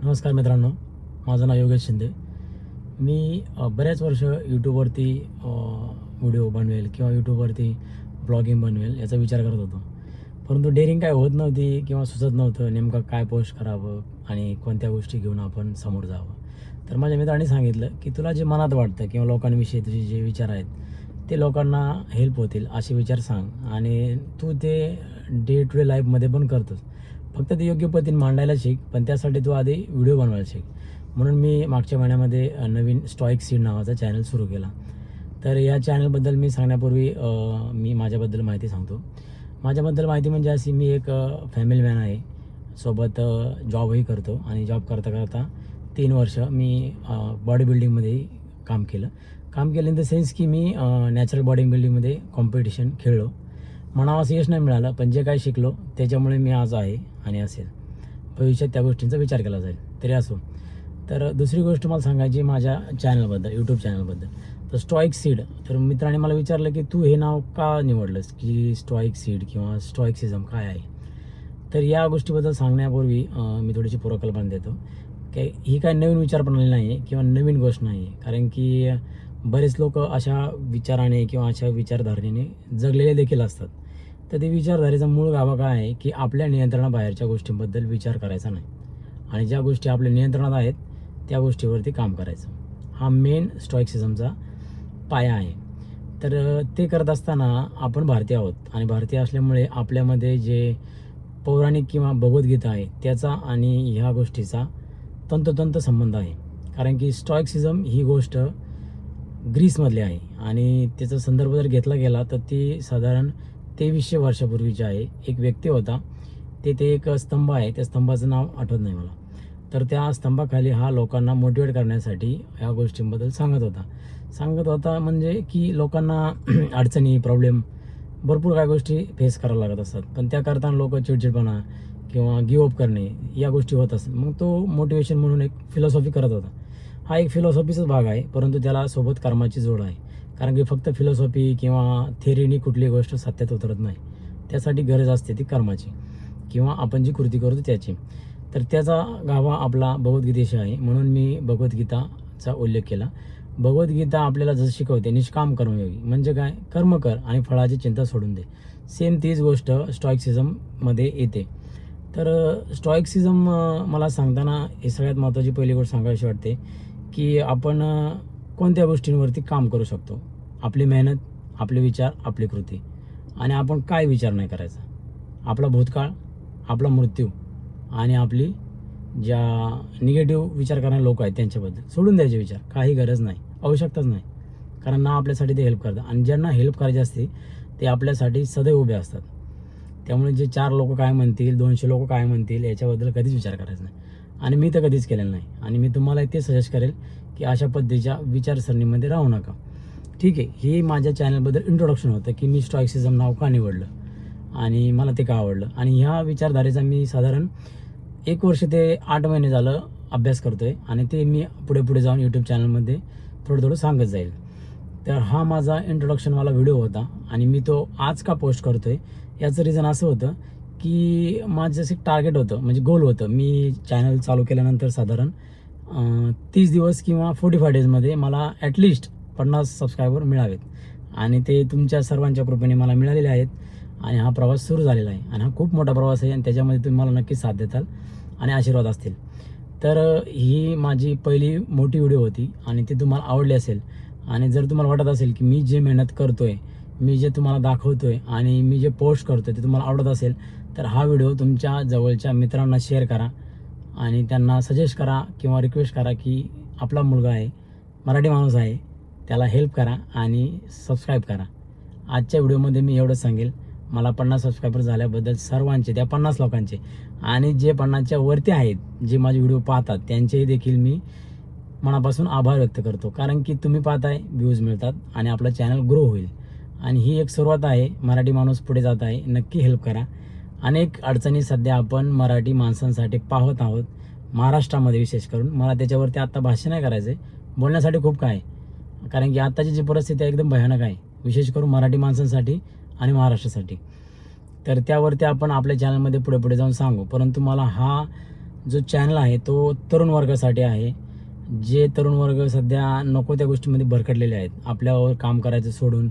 नमस्कार मित्रांनो, माझं नाव योगेश शिंदे. मी बऱ्याच वर्ष यूट्यूबवरती व्हिडिओ बनवेल किंवा यूट्यूबवरती ब्लॉगिंग बनवेल याचा विचार करत होतो. परंतु डेअरिंग काय होत नव्हती किंवा सुचत नव्हतं नेमकं काय पोस्ट करावं आणि कोणत्या गोष्टी घेऊन आपण समोर जावं. तर माझ्या मित्रांनी सांगितलं की तुला जे मनात वाटतं किंवा लोकांविषयी तुझे जे विचार आहेत ते लोकांना हेल्प होतील असे विचार सांग आणि तू ते डे टू डे लाईफमध्ये पण करतोस. फक्त ते योग्य पद्धतीने मांडायला शिक, पण त्यासाठी तू आधी व्हिडिओ बनवायला शिक. म्हणून मी मागच्या महिन्यामध्ये नवीन स्टॉईक सीड नावाचा चॅनल सुरू केला. तर या चॅनलबद्दल मी सांगण्यापूर्वी मी माझ्याबद्दल माहिती सांगतो. माझ्याबद्दल माहिती म्हणजे अशी, मी एक फॅमिली मॅन आहे, सोबत जॉबही करतो आणि जॉब करता करता 3 वर्ष मी बॉडी बिल्डिंगमध्येही काम केलं इन द सेन्स की मी नॅचरल बॉडी बिल्डिंगमध्ये कॉम्पिटिशन खेळलो. म्हणावं असं यश नाही मिळालं, पण जे काही शिकलो त्याच्यामुळे मी आज आहे आणि असेल. भविष्यात त्या गोष्टींचा विचार केला जाईल. तरी असो. तर दुसरी गोष्ट मला सांगायची माझ्या चॅनलबद्दल, यूट्यूब चॅनलबद्दल. तर स्टॉईक सीड, तर मित्रांनी मला विचारलं की तू हे नाव का निवडलंस, की स्टॉईक सीड किंवा स्टॉईक्सिझम काय आहे. तर या गोष्टीबद्दल सांगण्यापूर्वी मी थोडीशी पूर्वकल्पना देतो की ही काय नवीन विचारप्रणाली नाही आहे किंवा नवीन गोष्ट नाही आहे. कारण की बरेच लोक अशा विचाराने किंवा अशा विचारधारणेने जगलेले देखील असतात. तर ते विचारधारेचा मूळ गाभा काय आहे की आपल्या नियंत्रणाबाहेरच्या गोष्टींबद्दल विचार करायचा नाही आणि ज्या गोष्टी आपल्या नियंत्रणात आहेत त्या गोष्टीवरती काम करायचं. हा मेन स्टॉईक्सिझमचा पाया आहे. तर ते करत असताना आपण भारतीय आहोत आणि भारतीय असल्यामुळे आपल्यामध्ये जे पौराणिक किंवा भगवद्गीता आहे त्याचा आणि ह्या गोष्टीचा तंतोतंत संबंध आहे. कारण की स्टॉईक्सिझम ही गोष्ट ग्रीसमधली आहे आणि त्याचा संदर्भ जर घेतला गेला तर ती साधारण 2300 वर्षापूर्वीची आहे. एक व्यक्ती होता, ते एक स्तंभ आहे, त्या स्तंभाचं नाव आठवत नाही मला. तर त्या स्तंभाखाली हा लोकांना मोटिवेट करण्यासाठी ह्या गोष्टींबद्दल सांगत होता म्हणजे की लोकांना अडचणी, प्रॉब्लेम, भरपूर काही गोष्टी फेस कराव्या लागत असतात. पण त्या करताना लोक चिडचिडपणा किंवा गिवअप करणे या गोष्टी होत असतात. मग तो मोटिवेशन म्हणून एक फिलॉसॉफी करत होता. हा एक फिलॉसॉफीचाच भाग आहे, परंतु त्याला सोबत कर्माची जोड आहे. कारण की फक्त फिलॉसॉफी किंवा थेअरीनी कुठली गोष्ट सत्यात उतरत नाही. त्यासाठी गरज असते ती कर्माची किंवा आपण जी कृती करतो त्याची. तर त्याचा गाभा आपला भगवद्गीतेशी आहे. म्हणून मी भगवद्गीताचा उल्लेख केला. भगवद्गीता आपल्याला जसं शिकवते निष्काम कर्मयोगी, म्हणजे काय, कर्म कर आणि फळाची चिंता सोडून दे. सेम तीच गोष्ट स्टॉईक्सिझममध्ये येते. तर स्टॉईक्सिझम मला सांगताना हे सगळ्यात महत्त्वाची पहिली गोष्ट सांगायची वाटते की आपण कोणत्या गोष्टींवरती काम करू शकतो. आपली मेहनत, आपले विचार, आपली कृती, आणि आपण काय विचार नाही करायचा. आपला भूतकाळ, आपला मृत्यू आणि आपली ज्या निगेटिव्ह विचार करणारे लोक आहेत त्यांच्याबद्दल सोडून द्यायचे विचार. काही गरज नाही, आवश्यकताच नाही. कारण ना आपल्यासाठी ते हेल्प करतात आणि ज्यांना हेल्प करायची असते ते आपल्यासाठी सदैव उभे असतात. त्यामुळे जे 4 लोक काय म्हणतील, 200 लोक काय म्हणतील याच्याबद्दल कधीच विचार करायचा नाही. आणि मी तर कधीच केलेलं नाही. आणि मी तुम्हाला ते सजेस्ट करेल की अशा पद्धतीच्या विचारसरणीमध्ये राहू नका. ठीक आहे, हे माझ्या चॅनलबद्दल इंट्रोडक्शन होतं की मी स्टॉईक्सिझम नाव का निवडलं आणि मला ते का आवडलं. आणि ह्या विचारधारेचा मी साधारण 1 वर्ष ते 8 महिने झालं अभ्यास करतो आहे आणि ते मी पुढे जाऊन यूट्यूब चॅनलमध्ये थोडं सांगत जाईल. तर हा माझा इंट्रोडक्शनवाला व्हिडिओ होता आणि मी तो आज का पोस्ट करतो आहे याचं रिझन असं होतं की माझं एक टार्गेट होतं, म्हणजे गोल होतं. मी चॅनल चालू केल्यानंतर साधारण 30 दिवस किंवा 45 डेजमध्ये मला ॲटलिस्ट 50 सबस्क्रायबर मिळावेत आणि ते तुमच्या सर्वांच्या कृपेने मला मिळालेले आहेत. आणि हा प्रवास सुरू झालेला आहे आणि हा खूप मोठा प्रवास आहे आणि त्याच्यामध्ये तुम्ही मला नक्कीच साथ देताल आणि आशीर्वाद असतील. तर ही माझी पहिली मोठी व्हिडिओ होती आणि ती तुम्हाला आवडली असेल. आणि जर तुम्हाला वाटत असेल की मी जे मेहनत करतो आहे, मी जे तुम्हाला दाखवतो आहे आणि मी जे पोस्ट करतो आहे ते तुम्हाला आवडत असेल तर हा व्हिडिओ तुमच्या जवळच्या मित्रांना शेअर करा आणि त्यांना सजेस्ट करा किंवा रिक्वेस्ट करा की आपला मुलगा आहे, मराठी माणूस आहे, त्याला हेल्प करा आणि सबस्क्राईब करा. आजच्या व्हिडिओमध्ये मी एवढंच सांगेल. मला 50 सबस्क्रायबर झाल्याबद्दल सर्वांचे, त्या 50 लोकांचे आणि जे 50च्या वरती आहेत जे माझे व्हिडिओ पाहतात त्यांचेही देखील मी मनापासून आभार व्यक्त करतो. कारण की तुम्ही पाहताय, व्ह्यूज मिळतात आणि आपलं चॅनल ग्रो होईल. आणि ही एक सुरुवात आहे. मराठी माणूस पुढे जात आहे, नक्की हेल्प करा. अनेक अडचणी सध्या आपण मराठी माणसांसाठी पाहत आहोत, महाराष्ट्रामध्ये विशेष करून. मला त्याच्यावरती आत्ता भाष्य नाही करायचं आहे, बोलण्यासाठी खूप काय आहे. कारण की आत्ताची जी परिस्थिती आहे एकदम भयानक आहे, विशेष करून मराठी माणसांसाठी आणि महाराष्ट्रासाठी. तर त्यावरती आपण आपल्या चॅनलमध्ये पुढे जाऊन सांगू. परंतु मला हा जो चॅनल आहे तो तरुण वर्गासाठी आहे. जे तरुण वर्ग सध्या नको त्या गोष्टीमध्ये भरकटलेले आहेत, आपल्यावर काम करायचं सोडून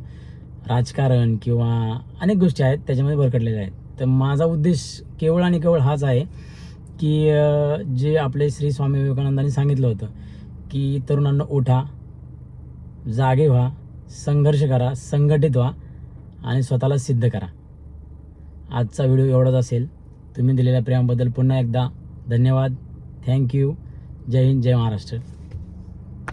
राजकारण किंवा अनेक गोष्टी आहेत त्याच्यामध्ये भरकटलेल्या आहेत. तर माझा उद्देश केवळ आणि केवळ हाच आहे की जे आपले श्री स्वामी विवेकानंदांनी सांगितलं होतं की तरुणांना उठा, जागे व्हा, संघर्ष करा, संघटित व्हा आणि स्वतःला सिद्ध करा. आजचा व्हिडिओ एवढाच असेल. तुम्ही दिलेल्या प्रेमाबद्दल पुन्हा एकदा धन्यवाद. थँक्यू. जय हिंद, जय महाराष्ट्र.